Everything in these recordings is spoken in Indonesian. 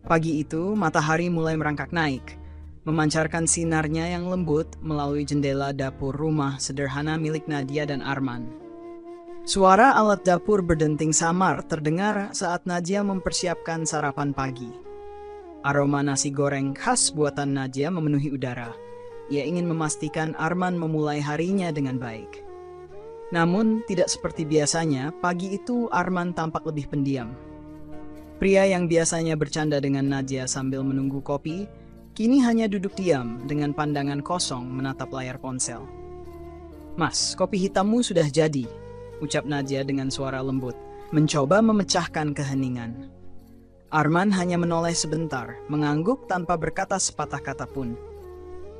Pagi itu, matahari mulai merangkak naik, memancarkan sinarnya yang lembut melalui jendela dapur rumah sederhana milik Nadia dan Arman. Suara alat dapur berdenting samar terdengar saat Nadia mempersiapkan sarapan pagi. Aroma nasi goreng khas buatan Nadia memenuhi udara. Ia ingin memastikan Arman memulai harinya dengan baik. Namun, tidak seperti biasanya, pagi itu Arman tampak lebih pendiam. Pria yang biasanya bercanda dengan Nadia sambil menunggu kopi, kini hanya duduk diam dengan pandangan kosong menatap layar ponsel. "Mas, kopi hitammu sudah jadi," ucap Nadia dengan suara lembut, mencoba memecahkan keheningan. Arman hanya menoleh sebentar, mengangguk tanpa berkata sepatah kata pun.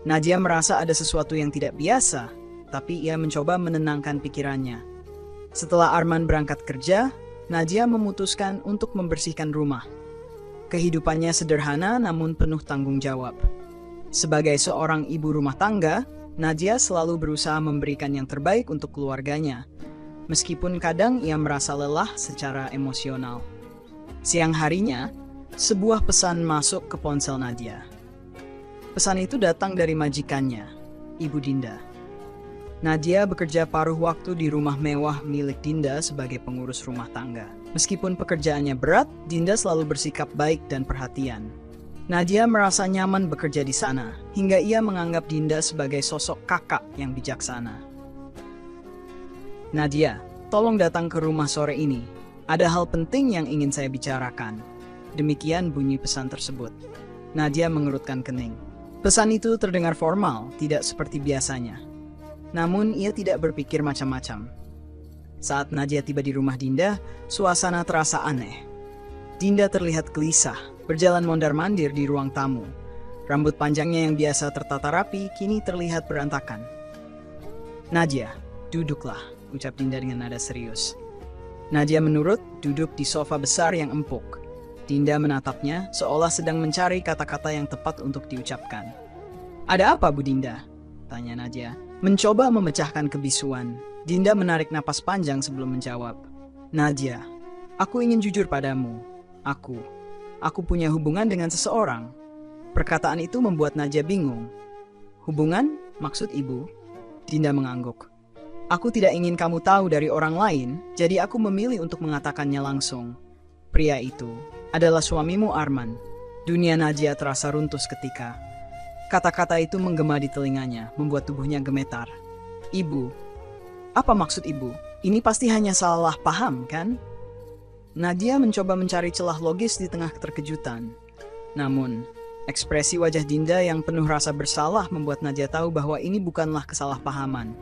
Nadia merasa ada sesuatu yang tidak biasa, tapi ia mencoba menenangkan pikirannya. Setelah Arman berangkat kerja, Nadia memutuskan untuk membersihkan rumah. Kehidupannya sederhana namun penuh tanggung jawab. Sebagai seorang ibu rumah tangga, Nadia selalu berusaha memberikan yang terbaik untuk keluarganya, meskipun kadang ia merasa lelah secara emosional. Siang harinya, sebuah pesan masuk ke ponsel Nadia. Pesan itu datang dari majikannya, Ibu Dinda. Nadia bekerja paruh waktu di rumah mewah milik Dinda sebagai pengurus rumah tangga. Meskipun pekerjaannya berat, Dinda selalu bersikap baik dan perhatian. Nadia merasa nyaman bekerja di sana, hingga ia menganggap Dinda sebagai sosok kakak yang bijaksana. "Nadia, tolong datang ke rumah sore ini. Ada hal penting yang ingin saya bicarakan." Demikian bunyi pesan tersebut. Nadia mengerutkan kening. Pesan itu terdengar formal, tidak seperti biasanya. Namun ia tidak berpikir macam-macam. Saat Nadia tiba di rumah Dinda, suasana terasa aneh. Dinda terlihat gelisah, berjalan mondar-mandir di ruang tamu. Rambut panjangnya yang biasa tertata rapi kini terlihat berantakan. "Nadia, duduklah," ucap Dinda dengan nada serius. Nadia menurut, duduk di sofa besar yang empuk. Dinda menatapnya seolah sedang mencari kata-kata yang tepat untuk diucapkan. "Ada apa, Bu Dinda?" tanya Nadia. Mencoba memecahkan kebisuan, Dinda menarik napas panjang sebelum menjawab. "Nadia, aku ingin jujur padamu. Aku punya hubungan dengan seseorang." Perkataan itu membuat Nadia bingung. "Hubungan? Maksud ibu?" Dinda mengangguk. "Aku tidak ingin kamu tahu dari orang lain, jadi aku memilih untuk mengatakannya langsung. Pria itu adalah suamimu, Arman." Dunia Nadia terasa runtuh seketika. Kata-kata itu menggema di telinganya, membuat tubuhnya gemetar. "Ibu, apa maksud ibu? Ini pasti hanya salah paham, kan?" Nadia mencoba mencari celah logis di tengah keterkejutan. Namun, ekspresi wajah Dinda yang penuh rasa bersalah membuat Nadia tahu bahwa ini bukanlah kesalahpahaman.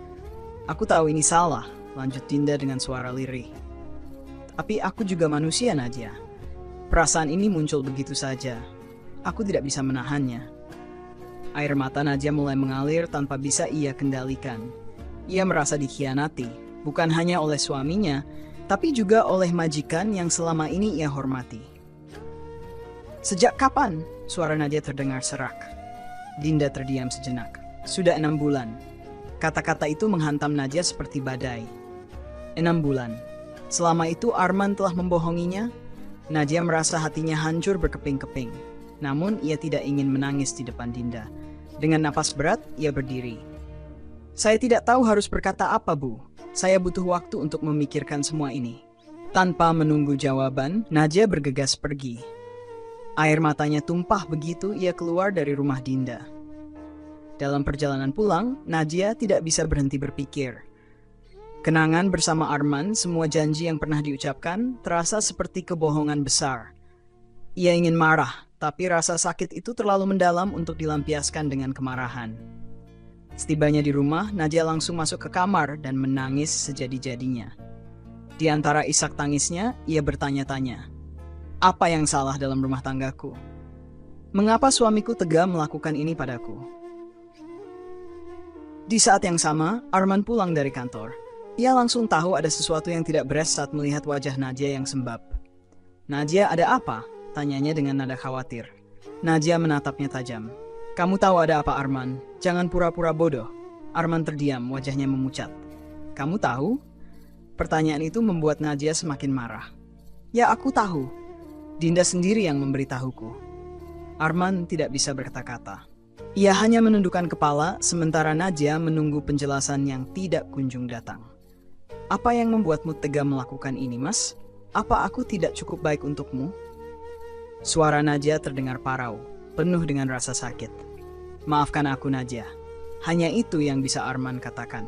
"Aku tahu ini salah," lanjut Dinda dengan suara lirih. "Tapi aku juga manusia, Nadia. Perasaan ini muncul begitu saja. Aku tidak bisa menahannya." Air mata Nadia mulai mengalir tanpa bisa ia kendalikan. Ia merasa dikhianati, bukan hanya oleh suaminya, tapi juga oleh majikan yang selama ini ia hormati. "Sejak kapan?" suara Nadia terdengar serak. Dinda terdiam sejenak. "Sudah 6 bulan." Kata-kata itu menghantam Nadia seperti badai. 6 bulan. Selama itu Arman telah membohonginya? Nadia merasa hatinya hancur berkeping-keping. Namun ia tidak ingin menangis di depan Dinda. Dengan napas berat, ia berdiri. "Saya tidak tahu harus berkata apa, Bu. Saya butuh waktu untuk memikirkan semua ini." Tanpa menunggu jawaban, Nadia bergegas pergi. Air matanya tumpah begitu ia keluar dari rumah Dinda. Dalam perjalanan pulang, Nadia tidak bisa berhenti berpikir. Kenangan bersama Arman, semua janji yang pernah diucapkan, terasa seperti kebohongan besar. Ia ingin marah, tapi rasa sakit itu terlalu mendalam untuk dilampiaskan dengan kemarahan. Setibanya di rumah, Nadia langsung masuk ke kamar dan menangis sejadi-jadinya. Di antara isak tangisnya, ia bertanya-tanya, "Apa yang salah dalam rumah tanggaku? Mengapa suamiku tega melakukan ini padaku?" Di saat yang sama, Arman pulang dari kantor. Ia langsung tahu ada sesuatu yang tidak beres saat melihat wajah Nadia yang sembab. "Nadia, ada apa?" tanyanya dengan nada khawatir. Nadia menatapnya tajam. "Kamu tahu ada apa, Arman? Jangan pura-pura bodoh." Arman terdiam, wajahnya memucat. "Kamu tahu?" Pertanyaan itu membuat Nadia semakin marah. "Ya, aku tahu. Dinda sendiri yang memberitahuku." Arman tidak bisa berkata-kata. Ia hanya menundukkan kepala, sementara Nadia menunggu penjelasan yang tidak kunjung datang. Apa yang membuatmu tega melakukan ini, Mas? Apa aku tidak cukup baik untukmu? Suara Nadia terdengar parau, penuh dengan rasa sakit. Maafkan aku, Nadia. Hanya itu yang bisa Arman katakan.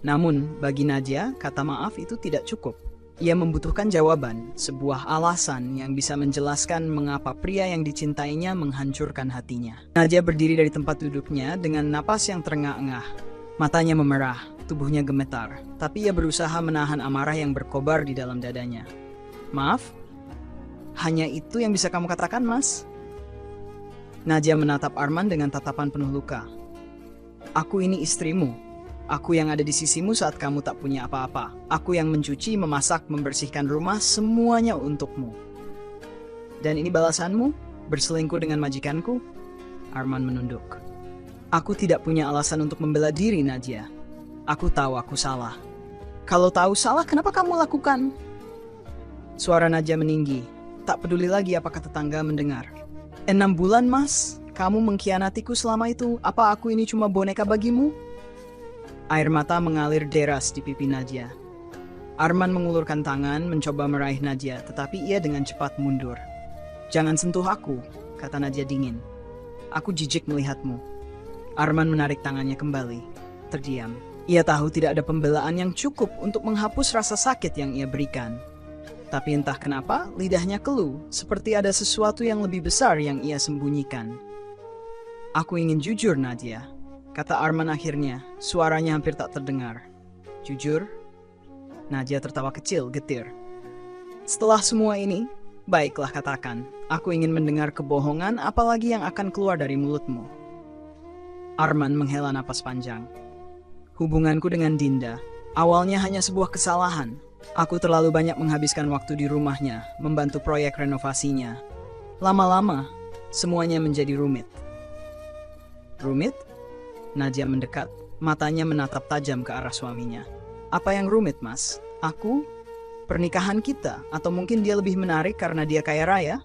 Namun, bagi Nadia, kata maaf itu tidak cukup. Ia membutuhkan jawaban, sebuah alasan yang bisa menjelaskan mengapa pria yang dicintainya menghancurkan hatinya. Nadia berdiri dari tempat duduknya dengan napas yang terengah-engah. Matanya memerah, tubuhnya gemetar, tapi ia berusaha menahan amarah yang berkobar di dalam dadanya. Maaf? Hanya itu yang bisa kamu katakan, Mas? Nadia menatap Arman dengan tatapan penuh luka. Aku ini istrimu. Aku yang ada di sisimu saat kamu tak punya apa-apa. Aku yang mencuci, memasak, membersihkan rumah, semuanya untukmu. Dan ini balasanmu? Berselingkuh dengan majikanku? Arman menunduk. Aku tidak punya alasan untuk membela diri, Nadia. Aku tahu aku salah. Kalau tahu salah, kenapa kamu lakukan? Suara Nadia meninggi. Tak peduli lagi apakah tetangga mendengar. 6 bulan, Mas. Kamu mengkhianatiku selama itu. Apa aku ini cuma boneka bagimu? Air mata mengalir deras di pipi Nadia. Arman mengulurkan tangan mencoba meraih Nadia, tetapi ia dengan cepat mundur. Jangan sentuh aku, kata Nadia dingin. Aku jijik melihatmu. Arman menarik tangannya kembali, terdiam. Ia tahu tidak ada pembelaan yang cukup untuk menghapus rasa sakit yang ia berikan. Tapi entah kenapa, lidahnya keluh, seperti ada sesuatu yang lebih besar yang ia sembunyikan. Aku ingin jujur, Nadia, kata Arman akhirnya, suaranya hampir tak terdengar. Jujur? Nadia tertawa kecil, getir. Setelah semua ini, baiklah katakan, aku ingin mendengar kebohongan apalagi yang akan keluar dari mulutmu. Arman menghela napas panjang. Hubunganku dengan Dinda, awalnya hanya sebuah kesalahan. Aku terlalu banyak menghabiskan waktu di rumahnya, membantu proyek renovasinya. Lama-lama, semuanya menjadi rumit. Rumit? Nadia mendekat, matanya menatap tajam ke arah suaminya. Apa yang rumit, Mas? Aku? Pernikahan kita? Atau mungkin dia lebih menarik karena dia kaya raya?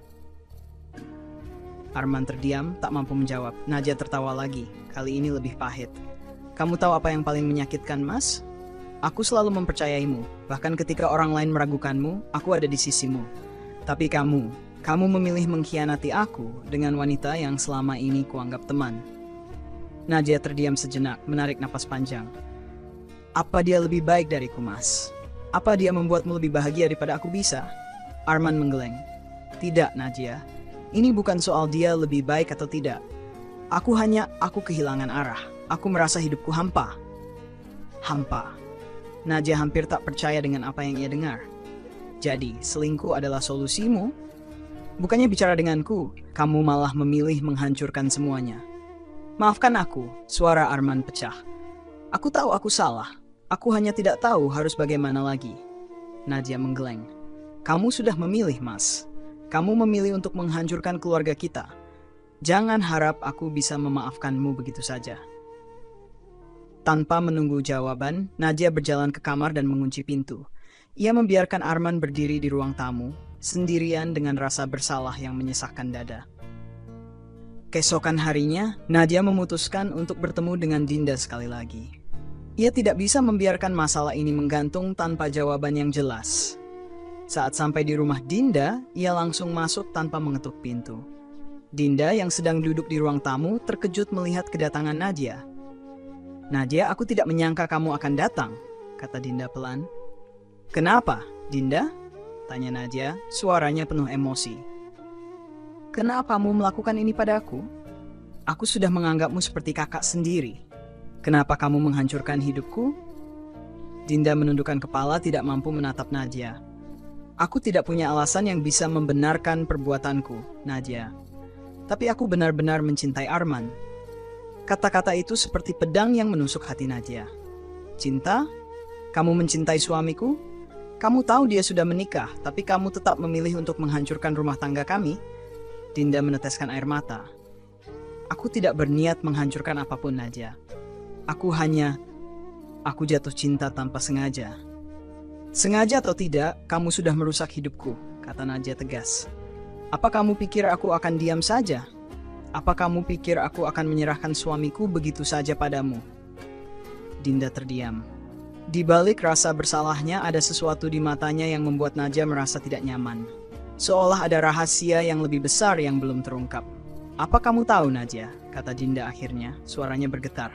Arman terdiam, tak mampu menjawab. Nadia tertawa lagi, kali ini lebih pahit. Kamu tahu apa yang paling menyakitkan, Mas? Aku selalu mempercayaimu, bahkan ketika orang lain meragukanmu, aku ada di sisimu. Tapi kamu memilih mengkhianati aku dengan wanita yang selama ini kuanggap teman. Nadia terdiam sejenak, menarik napas panjang. Apa dia lebih baik dariku, Mas? Apa dia membuatmu lebih bahagia daripada aku bisa? Arman menggeleng. Tidak, Nadia. Ini bukan soal dia lebih baik atau tidak. Aku kehilangan arah. Aku merasa hidupku hampa. Hampa. Nadia hampir tak percaya dengan apa yang ia dengar. Jadi, selingkuh adalah solusimu? Bukannya bicara denganku, kamu malah memilih menghancurkan semuanya. Maafkan aku, suara Arman pecah. Aku tahu aku salah. Aku hanya tidak tahu harus bagaimana lagi. Nadia menggeleng. Kamu sudah memilih, Mas. Kamu memilih untuk menghancurkan keluarga kita. Jangan harap aku bisa memaafkanmu begitu saja. Tanpa menunggu jawaban, Nadia berjalan ke kamar dan mengunci pintu. Ia membiarkan Arman berdiri di ruang tamu, sendirian dengan rasa bersalah yang menyesakkan dada. Keesokan harinya, Nadia memutuskan untuk bertemu dengan Dinda sekali lagi. Ia tidak bisa membiarkan masalah ini menggantung tanpa jawaban yang jelas. Saat sampai di rumah Dinda, ia langsung masuk tanpa mengetuk pintu. Dinda yang sedang duduk di ruang tamu terkejut melihat kedatangan Nadia. Nadia, aku tidak menyangka kamu akan datang, kata Dinda pelan. Kenapa, Dinda? Tanya Nadia, suaranya penuh emosi. Kenapa kamu melakukan ini padaku? Aku sudah menganggapmu seperti kakak sendiri. Kenapa kamu menghancurkan hidupku? Dinda menundukkan kepala tidak mampu menatap Nadia. Aku tidak punya alasan yang bisa membenarkan perbuatanku, Nadia. Tapi aku benar-benar mencintai Arman. Kata-kata itu seperti pedang yang menusuk hati Nadia. Cinta? Kamu mencintai suamiku? Kamu tahu dia sudah menikah, tapi kamu tetap memilih untuk menghancurkan rumah tangga kami? Dinda meneteskan air mata. Aku tidak berniat menghancurkan apapun, Nadia. Aku jatuh cinta tanpa sengaja. Sengaja atau tidak, kamu sudah merusak hidupku, kata Nadia tegas. Apa kamu pikir aku akan diam saja? Apa kamu pikir aku akan menyerahkan suamiku begitu saja padamu? Dinda terdiam. Di balik rasa bersalahnya ada sesuatu di matanya yang membuat Nadia merasa tidak nyaman. Seolah ada rahasia yang lebih besar yang belum terungkap. Apa kamu tahu, Nadia? Kata Dinda akhirnya, suaranya bergetar.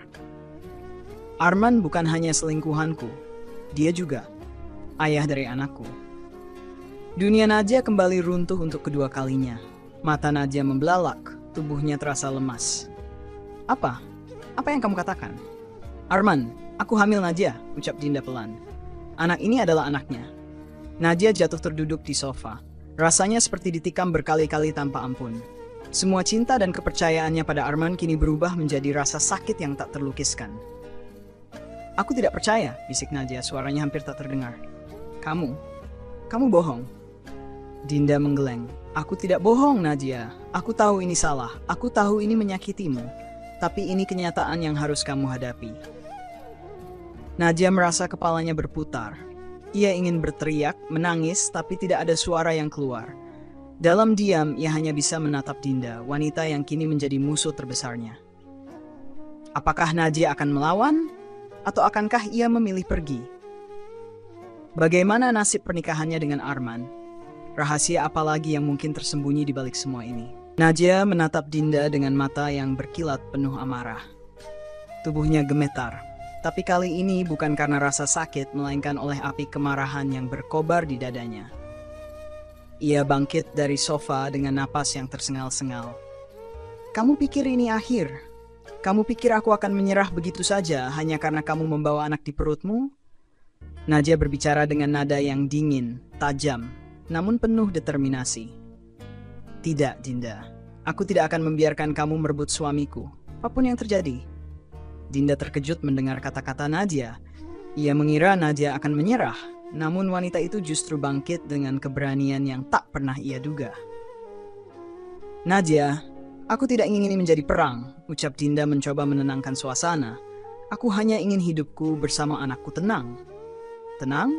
Arman bukan hanya selingkuhanku, dia juga ayah dari anakku. Dunia Nadia kembali runtuh untuk kedua kalinya. Mata Nadia membelalak, tubuhnya terasa lemas. Apa? Apa yang kamu katakan? Arman, aku hamil Nadia, ucap Dinda pelan. Anak ini adalah anaknya. Nadia jatuh terduduk di sofa. Rasanya seperti ditikam berkali-kali tanpa ampun. Semua cinta dan kepercayaannya pada Arman kini berubah menjadi rasa sakit yang tak terlukiskan. Aku tidak percaya, bisik Nadia, suaranya hampir tak terdengar. Kamu bohong. Dinda menggeleng. Aku tidak bohong, Nadia. Aku tahu ini salah. Aku tahu ini menyakitimu. Tapi ini kenyataan yang harus kamu hadapi. Nadia merasa kepalanya berputar. Ia ingin berteriak, menangis, tapi tidak ada suara yang keluar. Dalam diam, ia hanya bisa menatap Dinda, wanita yang kini menjadi musuh terbesarnya. Apakah Nadia akan melawan? Atau akankah ia memilih pergi? Bagaimana nasib pernikahannya dengan Arman? Rahasia apa lagi yang mungkin tersembunyi di balik semua ini? Nadia menatap Dinda dengan mata yang berkilat penuh amarah. Tubuhnya gemetar. Tapi kali ini bukan karena rasa sakit, melainkan oleh api kemarahan yang berkobar di dadanya. Ia bangkit dari sofa dengan napas yang tersengal-sengal. Kamu pikir ini akhir? Kamu pikir aku akan menyerah begitu saja hanya karena kamu membawa anak di perutmu? Nadia berbicara dengan nada yang dingin, tajam, namun penuh determinasi. Tidak, Dinda. Aku tidak akan membiarkan kamu merebut suamiku, apapun yang terjadi. Dinda terkejut mendengar kata-kata Nadia. Ia mengira Nadia akan menyerah, namun wanita itu justru bangkit dengan keberanian yang tak pernah ia duga. Nadia, aku tidak ingin ini menjadi perang, ucap Dinda mencoba menenangkan suasana. Aku hanya ingin hidupku bersama anakku tenang. Tenang?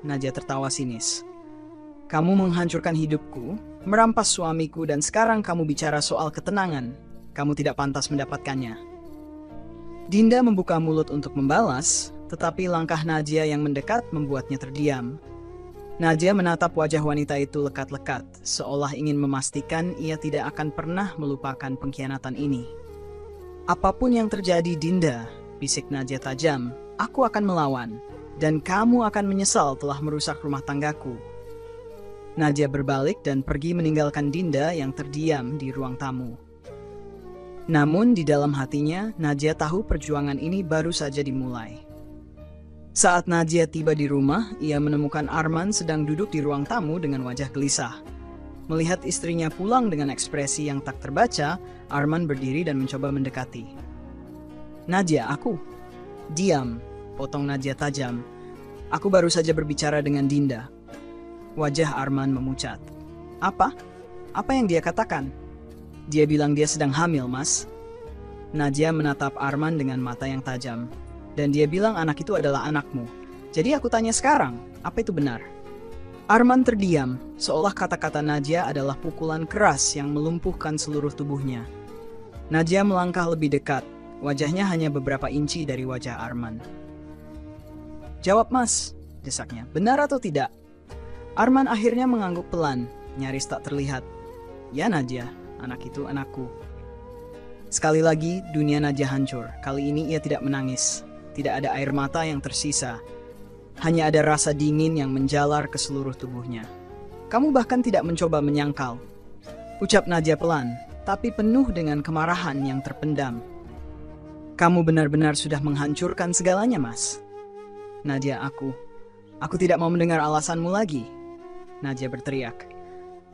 Nadia tertawa sinis. Kamu menghancurkan hidupku, merampas suamiku, dan sekarang kamu bicara soal ketenangan. Kamu tidak pantas mendapatkannya. Dinda membuka mulut untuk membalas, tetapi langkah Nadia yang mendekat membuatnya terdiam. Nadia menatap wajah wanita itu lekat-lekat, seolah ingin memastikan ia tidak akan pernah melupakan pengkhianatan ini. Apapun yang terjadi, Dinda, bisik Nadia tajam, aku akan melawan, dan kamu akan menyesal telah merusak rumah tanggaku. Nadia berbalik dan pergi meninggalkan Dinda yang terdiam di ruang tamu. Namun di dalam hatinya, Nadia tahu perjuangan ini baru saja dimulai. Saat Nadia tiba di rumah, ia menemukan Arman sedang duduk di ruang tamu dengan wajah gelisah. Melihat istrinya pulang dengan ekspresi yang tak terbaca, Arman berdiri dan mencoba mendekati. Nadia, aku. Diam, potong Nadia tajam. Aku baru saja berbicara dengan Dinda. Wajah Arman memucat. Apa? Apa yang dia katakan? Dia bilang dia sedang hamil, Mas. Nadia menatap Arman dengan mata yang tajam. Dan dia bilang anak itu adalah anakmu. Jadi aku tanya sekarang, apa itu benar? Arman terdiam, seolah kata-kata Nadia adalah pukulan keras yang melumpuhkan seluruh tubuhnya. Nadia melangkah lebih dekat, wajahnya hanya beberapa inci dari wajah Arman. Jawab, Mas, desaknya. Benar atau tidak? Arman akhirnya mengangguk pelan, nyaris tak terlihat. Ya, Nadia. Anak itu anakku. Sekali lagi, dunia Nadia hancur. Kali ini ia tidak menangis. Tidak ada air mata yang tersisa. Hanya ada rasa dingin yang menjalar ke seluruh tubuhnya. Kamu bahkan tidak mencoba menyangkal. Ucap Nadia pelan, tapi penuh dengan kemarahan yang terpendam. Kamu benar-benar sudah menghancurkan segalanya, Mas. Nadia, aku tidak mau mendengar alasanmu lagi. Nadia berteriak.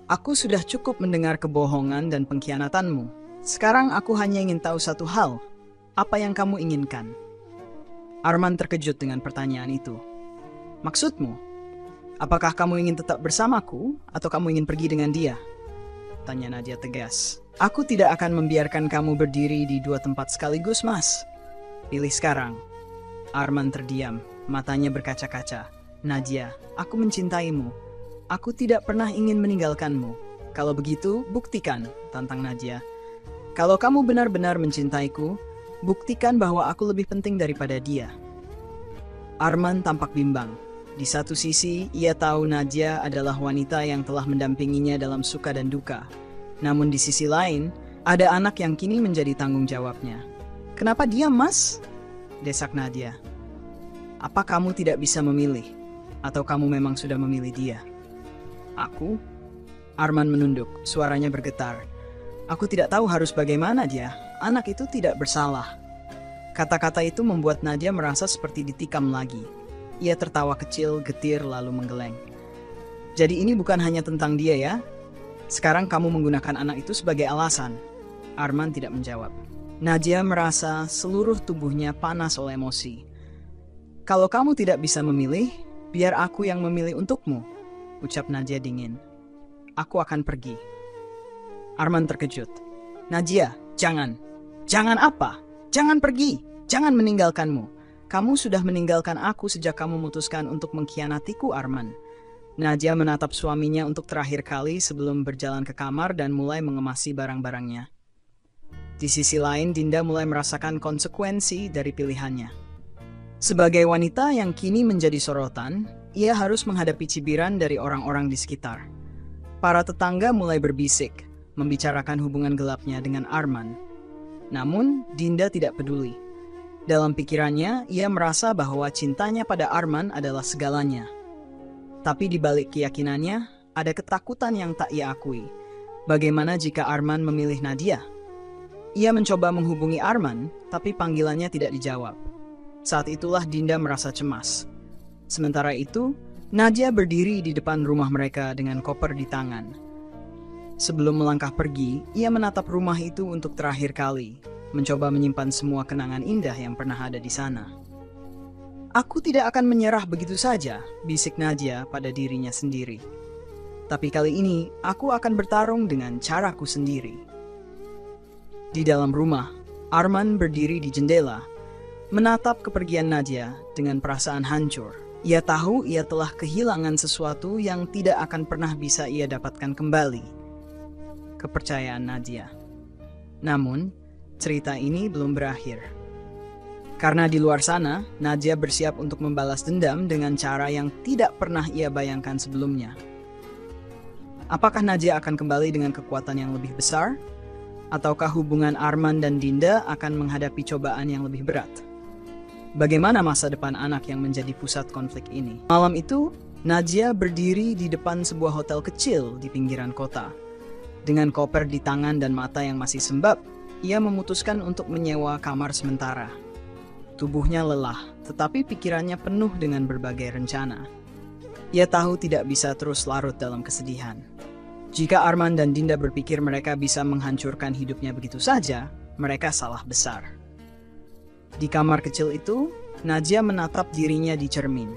Aku sudah cukup mendengar kebohongan dan pengkhianatanmu. Sekarang aku hanya ingin tahu satu hal. Apa yang kamu inginkan? Arman terkejut dengan pertanyaan itu. Maksudmu? Apakah kamu ingin tetap bersamaku atau kamu ingin pergi dengan dia? Tanya Nadia tegas. Aku tidak akan membiarkan kamu berdiri di dua tempat sekaligus, Mas. Pilih sekarang. Arman terdiam, matanya berkaca-kaca. Nadia, aku mencintaimu. Aku tidak pernah ingin meninggalkanmu. Kalau begitu, buktikan, tantang Nadia. Kalau kamu benar-benar mencintaiku, buktikan bahwa aku lebih penting daripada dia. Arman tampak bimbang. Di satu sisi, ia tahu Nadia adalah wanita yang telah mendampinginya dalam suka dan duka. Namun di sisi lain, ada anak yang kini menjadi tanggung jawabnya. Kenapa diam, Mas? Desak Nadia. Apa kamu tidak bisa memilih? Atau kamu memang sudah memilih dia? Aku? Arman menunduk, suaranya bergetar. Aku tidak tahu harus bagaimana dia. Anak itu tidak bersalah. Kata-kata itu membuat Nadia merasa seperti ditikam lagi. Ia tertawa kecil, getir, lalu menggeleng. Jadi ini bukan hanya tentang dia ya? Sekarang kamu menggunakan anak itu sebagai alasan. Arman tidak menjawab. Nadia merasa seluruh tubuhnya panas oleh emosi. Kalau kamu tidak bisa memilih, biar aku yang memilih untukmu, ucap Nadia dingin. Aku akan pergi. Arman terkejut. Nadia, jangan. Jangan apa? Jangan pergi. Jangan meninggalkanmu. Kamu sudah meninggalkan aku sejak kamu memutuskan untuk mengkhianatiku, Arman. Nadia menatap suaminya untuk terakhir kali sebelum berjalan ke kamar dan mulai mengemasi barang-barangnya. Di sisi lain, Dinda mulai merasakan konsekuensi dari pilihannya. Sebagai wanita yang kini menjadi sorotan, ia harus menghadapi cibiran dari orang-orang di sekitar. Para tetangga mulai berbisik, membicarakan hubungan gelapnya dengan Arman. Namun, Dinda tidak peduli. Dalam pikirannya, ia merasa bahwa cintanya pada Arman adalah segalanya. Tapi di balik keyakinannya, ada ketakutan yang tak ia akui. Bagaimana jika Arman memilih Nadia? Ia mencoba menghubungi Arman, tapi panggilannya tidak dijawab. Saat itulah Dinda merasa cemas. Sementara itu, Nadia berdiri di depan rumah mereka dengan koper di tangan. Sebelum melangkah pergi, ia menatap rumah itu untuk terakhir kali, mencoba menyimpan semua kenangan indah yang pernah ada di sana. Aku tidak akan menyerah begitu saja, bisik Nadia pada dirinya sendiri. Tapi kali ini, aku akan bertarung dengan caraku sendiri. Di dalam rumah, Arman berdiri di jendela, menatap kepergian Nadia dengan perasaan hancur. Ia tahu ia telah kehilangan sesuatu yang tidak akan pernah bisa ia dapatkan kembali. Kepercayaan Nadia. Namun, cerita ini belum berakhir. Karena di luar sana, Nadia bersiap untuk membalas dendam dengan cara yang tidak pernah ia bayangkan sebelumnya. Apakah Nadia akan kembali dengan kekuatan yang lebih besar? Ataukah hubungan Arman dan Dinda akan menghadapi cobaan yang lebih berat? Bagaimana masa depan anak yang menjadi pusat konflik ini? Malam itu, Nadia berdiri di depan sebuah hotel kecil di pinggiran kota. Dengan koper di tangan dan mata yang masih sembab, ia memutuskan untuk menyewa kamar sementara. Tubuhnya lelah, tetapi pikirannya penuh dengan berbagai rencana. Ia tahu tidak bisa terus larut dalam kesedihan. Jika Arman dan Dinda berpikir mereka bisa menghancurkan hidupnya begitu saja, mereka salah besar. Di kamar kecil itu, Nadia menatap dirinya di cermin.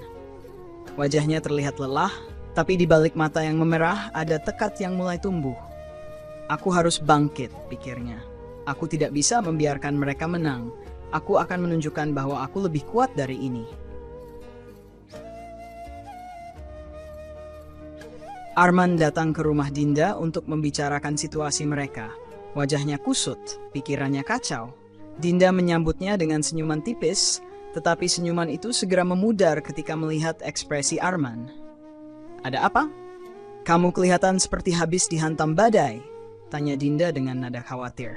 Wajahnya terlihat lelah, tapi di balik mata yang memerah ada tekad yang mulai tumbuh. Aku harus bangkit, pikirnya. Aku tidak bisa membiarkan mereka menang. Aku akan menunjukkan bahwa aku lebih kuat dari ini. Arman datang ke rumah Dinda untuk membicarakan situasi mereka. Wajahnya kusut, pikirannya kacau. Dinda menyambutnya dengan senyuman tipis, tetapi senyuman itu segera memudar ketika melihat ekspresi Arman. Ada apa? Kamu kelihatan seperti habis dihantam badai, tanya Dinda dengan nada khawatir.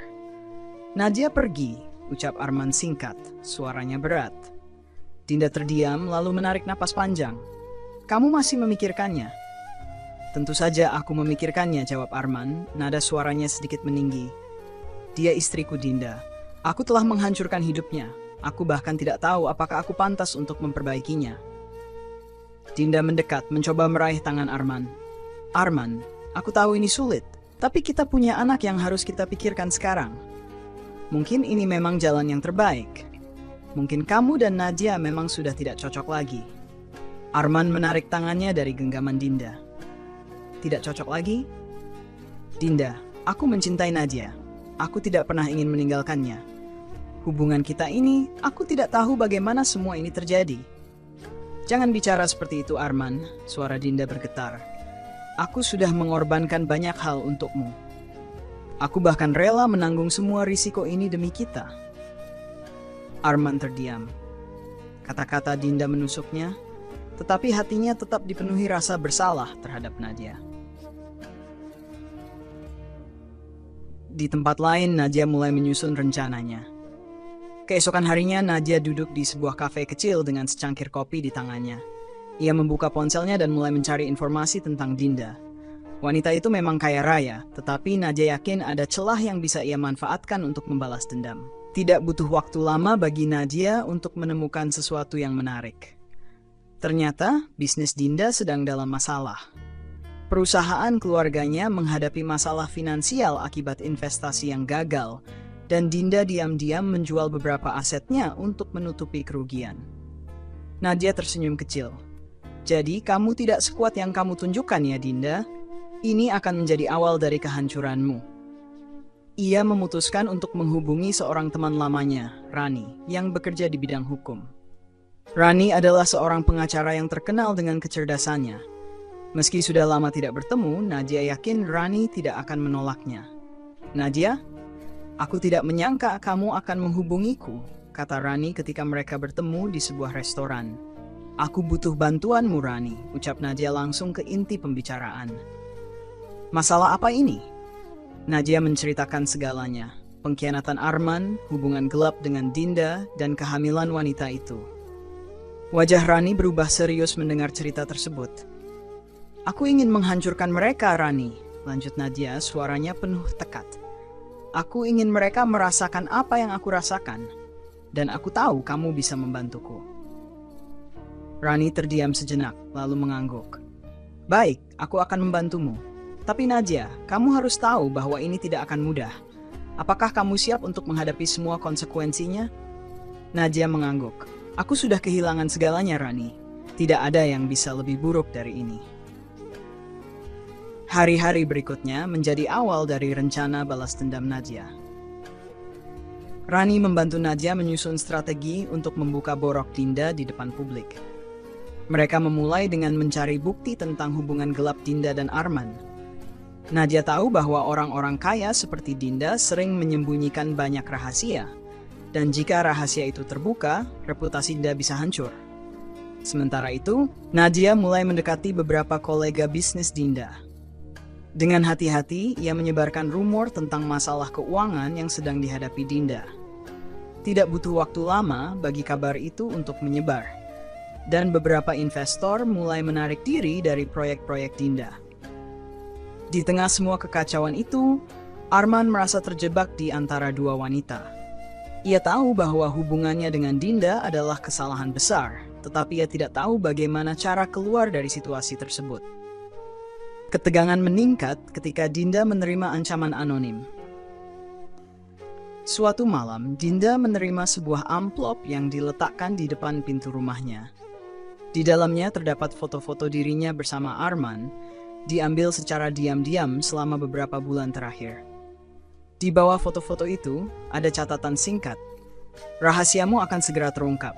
Nadia pergi, ucap Arman singkat, suaranya berat. Dinda terdiam lalu menarik napas panjang. Kamu masih memikirkannya? Tentu saja aku memikirkannya, jawab Arman, nada suaranya sedikit meninggi. Dia istriku, Dinda. Aku telah menghancurkan hidupnya. Aku bahkan tidak tahu apakah aku pantas untuk memperbaikinya. Dinda mendekat, mencoba meraih tangan Arman. Arman, aku tahu ini sulit, tapi kita punya anak yang harus kita pikirkan sekarang. Mungkin ini memang jalan yang terbaik. Mungkin kamu dan Nadia memang sudah tidak cocok lagi. Arman menarik tangannya dari genggaman Dinda. Tidak cocok lagi? Dinda, aku mencintai Nadia. Aku tidak pernah ingin meninggalkannya. Hubungan kita ini, aku tidak tahu bagaimana semua ini terjadi. Jangan bicara seperti itu, Arman, suara Dinda bergetar. Aku sudah mengorbankan banyak hal untukmu. Aku bahkan rela menanggung semua risiko ini demi kita. Arman terdiam. Kata-kata Dinda menusuknya, tetapi hatinya tetap dipenuhi rasa bersalah terhadap Nadia. Di tempat lain, Nadia mulai menyusun rencananya. Keesokan harinya, Nadia duduk di sebuah kafe kecil dengan secangkir kopi di tangannya. Ia membuka ponselnya dan mulai mencari informasi tentang Dinda. Wanita itu memang kaya raya, tetapi Nadia yakin ada celah yang bisa ia manfaatkan untuk membalas dendam. Tidak butuh waktu lama bagi Nadia untuk menemukan sesuatu yang menarik. Ternyata, bisnis Dinda sedang dalam masalah. Perusahaan keluarganya menghadapi masalah finansial akibat investasi yang gagal, dan Dinda diam-diam menjual beberapa asetnya untuk menutupi kerugian. Nadia tersenyum kecil. Jadi, kamu tidak sekuat yang kamu tunjukkan ya, Dinda? Ini akan menjadi awal dari kehancuranmu. Ia memutuskan untuk menghubungi seorang teman lamanya, Rani, yang bekerja di bidang hukum. Rani adalah seorang pengacara yang terkenal dengan kecerdasannya. Meski sudah lama tidak bertemu, Nadia yakin Rani tidak akan menolaknya. Nadia, aku tidak menyangka kamu akan menghubungiku, kata Rani ketika mereka bertemu di sebuah restoran. Aku butuh bantuanmu, Rani, ucap Nadia langsung ke inti pembicaraan. Masalah apa ini? Nadia menceritakan segalanya. Pengkhianatan Arman, hubungan gelap dengan Dinda, dan kehamilan wanita itu. Wajah Rani berubah serius mendengar cerita tersebut. Aku ingin menghancurkan mereka, Rani, lanjut Nadia, suaranya penuh tekad. Aku ingin mereka merasakan apa yang aku rasakan. Dan aku tahu kamu bisa membantuku. Rani terdiam sejenak, lalu mengangguk. Baik, aku akan membantumu. Tapi Nadia, kamu harus tahu bahwa ini tidak akan mudah. Apakah kamu siap untuk menghadapi semua konsekuensinya? Nadia mengangguk. Aku sudah kehilangan segalanya, Rani. Tidak ada yang bisa lebih buruk dari ini. Hari-hari berikutnya menjadi awal dari rencana balas dendam Nadia. Rani membantu Nadia menyusun strategi untuk membuka borok Dinda di depan publik. Mereka memulai dengan mencari bukti tentang hubungan gelap Dinda dan Arman. Nadia tahu bahwa orang-orang kaya seperti Dinda sering menyembunyikan banyak rahasia, dan jika rahasia itu terbuka, reputasi Dinda bisa hancur. Sementara itu, Nadia mulai mendekati beberapa kolega bisnis Dinda. Dengan hati-hati, ia menyebarkan rumor tentang masalah keuangan yang sedang dihadapi Dinda. Tidak butuh waktu lama bagi kabar itu untuk menyebar, dan beberapa investor mulai menarik diri dari proyek-proyek Dinda. Di tengah semua kekacauan itu, Arman merasa terjebak di antara dua wanita. Ia tahu bahwa hubungannya dengan Dinda adalah kesalahan besar, tetapi ia tidak tahu bagaimana cara keluar dari situasi tersebut. Ketegangan meningkat ketika Dinda menerima ancaman anonim. Suatu malam, Dinda menerima sebuah amplop yang diletakkan di depan pintu rumahnya. Di dalamnya terdapat foto-foto dirinya bersama Arman, diambil secara diam-diam selama beberapa bulan terakhir. Di bawah foto-foto itu, ada catatan singkat. Rahasiamu akan segera terungkap.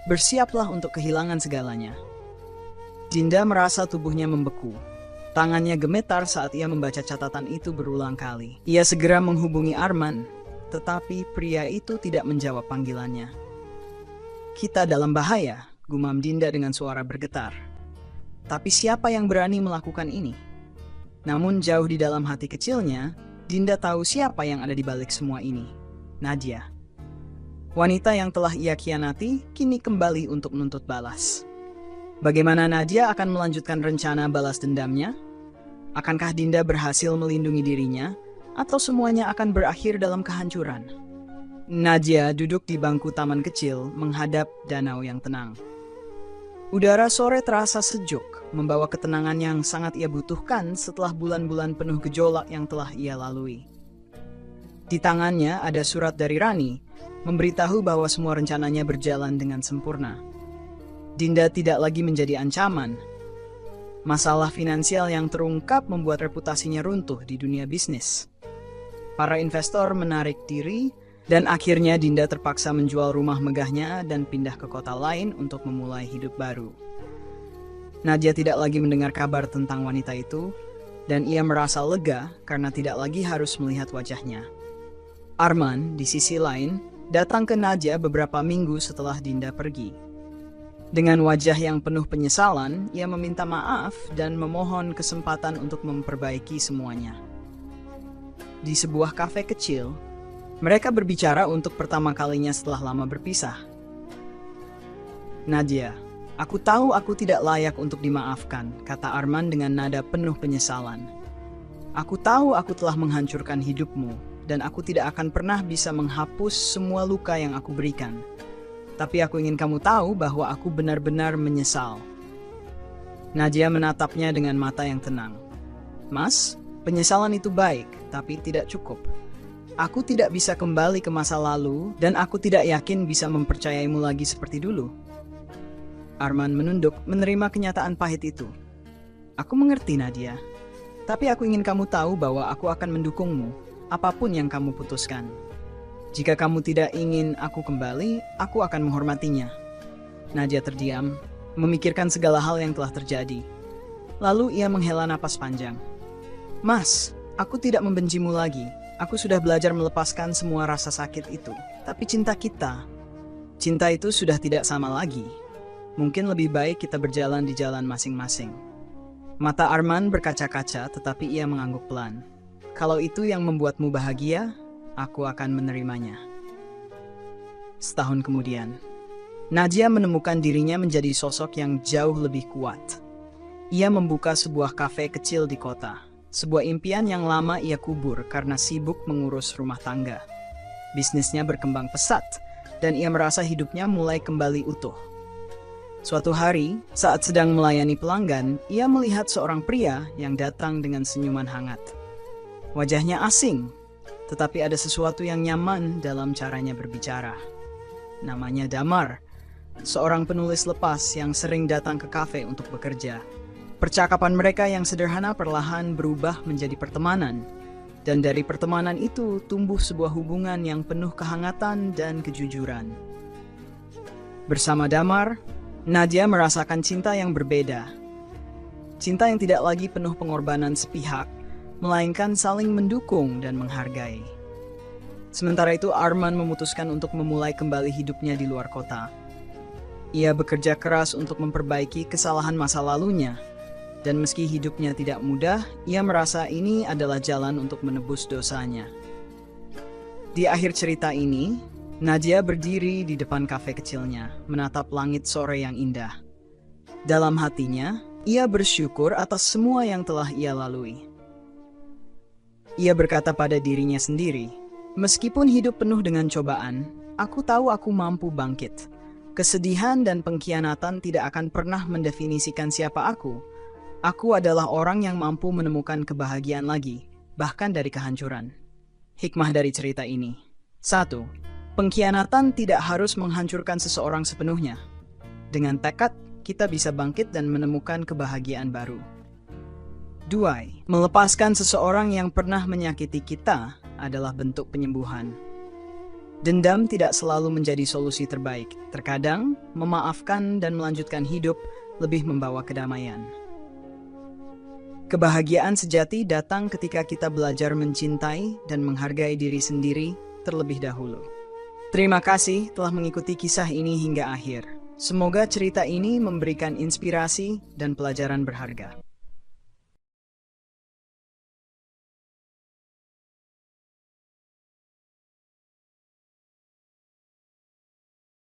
Bersiaplah untuk kehilangan segalanya. Dinda merasa tubuhnya membeku. Tangannya gemetar saat ia membaca catatan itu berulang kali. Ia segera menghubungi Arman, tetapi pria itu tidak menjawab panggilannya. Kita dalam bahaya, gumam Dinda dengan suara bergetar. Tapi siapa yang berani melakukan ini? Namun jauh di dalam hati kecilnya, Dinda tahu siapa yang ada di balik semua ini. Nadia. Wanita yang telah ia khianati, kini kembali untuk menuntut balas. Bagaimana Nadia akan melanjutkan rencana balas dendamnya? Akankah Dinda berhasil melindungi dirinya, atau semuanya akan berakhir dalam kehancuran? Nadia duduk di bangku taman kecil, menghadap danau yang tenang. Udara sore terasa sejuk, membawa ketenangan yang sangat ia butuhkan setelah bulan-bulan penuh gejolak yang telah ia lalui. Di tangannya ada surat dari Rani, memberitahu bahwa semua rencananya berjalan dengan sempurna. Dinda tidak lagi menjadi ancaman. Masalah finansial yang terungkap membuat reputasinya runtuh di dunia bisnis. Para investor menarik diri, dan akhirnya Dinda terpaksa menjual rumah megahnya dan pindah ke kota lain untuk memulai hidup baru. Nadia tidak lagi mendengar kabar tentang wanita itu, dan ia merasa lega karena tidak lagi harus melihat wajahnya. Arman, di sisi lain, datang ke Nadia beberapa minggu setelah Dinda pergi. Dengan wajah yang penuh penyesalan, ia meminta maaf dan memohon kesempatan untuk memperbaiki semuanya. Di sebuah kafe kecil, mereka berbicara untuk pertama kalinya setelah lama berpisah. "Nadia, aku tahu aku tidak layak untuk dimaafkan," kata Arman dengan nada penuh penyesalan. "Aku tahu aku telah menghancurkan hidupmu, dan aku tidak akan pernah bisa menghapus semua luka yang aku berikan. Tapi aku ingin kamu tahu bahwa aku benar-benar menyesal." Nadia menatapnya dengan mata yang tenang. "Mas, penyesalan itu baik, tapi tidak cukup. Aku tidak bisa kembali ke masa lalu, dan aku tidak yakin bisa mempercayaimu lagi seperti dulu." Arman menunduk, menerima kenyataan pahit itu. "Aku mengerti, Nadia. Tapi aku ingin kamu tahu bahwa aku akan mendukungmu, apapun yang kamu putuskan. Jika kamu tidak ingin aku kembali, aku akan menghormatinya." Nadia terdiam, memikirkan segala hal yang telah terjadi. Lalu ia menghela napas panjang. "Mas, aku tidak membencimu lagi. Aku sudah belajar melepaskan semua rasa sakit itu. Tapi cinta itu sudah tidak sama lagi. Mungkin lebih baik kita berjalan di jalan masing-masing." Mata Arman berkaca-kaca, tetapi ia mengangguk pelan. "Kalau itu yang membuatmu bahagia, aku akan menerimanya." Setahun kemudian, Nadia menemukan dirinya menjadi sosok yang jauh lebih kuat. Ia membuka sebuah kafe kecil di kota, sebuah impian yang lama ia kubur karena sibuk mengurus rumah tangga. Bisnisnya berkembang pesat, dan ia merasa hidupnya mulai kembali utuh. Suatu hari, saat sedang melayani pelanggan, ia melihat seorang pria yang datang dengan senyuman hangat. Wajahnya asing, tetapi ada sesuatu yang nyaman dalam caranya berbicara. Namanya Damar, seorang penulis lepas yang sering datang ke kafe untuk bekerja. Percakapan mereka yang sederhana perlahan berubah menjadi pertemanan, dan dari pertemanan itu tumbuh sebuah hubungan yang penuh kehangatan dan kejujuran. Bersama Damar, Nadia merasakan cinta yang berbeda. Cinta yang tidak lagi penuh pengorbanan sepihak, melainkan saling mendukung dan menghargai. Sementara itu, Arman memutuskan untuk memulai kembali hidupnya di luar kota. Ia bekerja keras untuk memperbaiki kesalahan masa lalunya, dan meski hidupnya tidak mudah, ia merasa ini adalah jalan untuk menebus dosanya. Di akhir cerita ini, Nadia berdiri di depan kafe kecilnya, menatap langit sore yang indah. Dalam hatinya, ia bersyukur atas semua yang telah ia lalui. Ia berkata pada dirinya sendiri, "Meskipun hidup penuh dengan cobaan, aku tahu aku mampu bangkit. Kesedihan dan pengkhianatan tidak akan pernah mendefinisikan siapa aku. Aku adalah orang yang mampu menemukan kebahagiaan lagi, bahkan dari kehancuran." Hikmah dari cerita ini. 1. Pengkhianatan tidak harus menghancurkan seseorang sepenuhnya. Dengan tekad, kita bisa bangkit dan menemukan kebahagiaan baru. 2. Melepaskan seseorang yang pernah menyakiti kita adalah bentuk penyembuhan. Dendam tidak selalu menjadi solusi terbaik. Terkadang, memaafkan dan melanjutkan hidup lebih membawa kedamaian. Kebahagiaan sejati datang ketika kita belajar mencintai dan menghargai diri sendiri terlebih dahulu. Terima kasih telah mengikuti kisah ini hingga akhir. Semoga cerita ini memberikan inspirasi dan pelajaran berharga.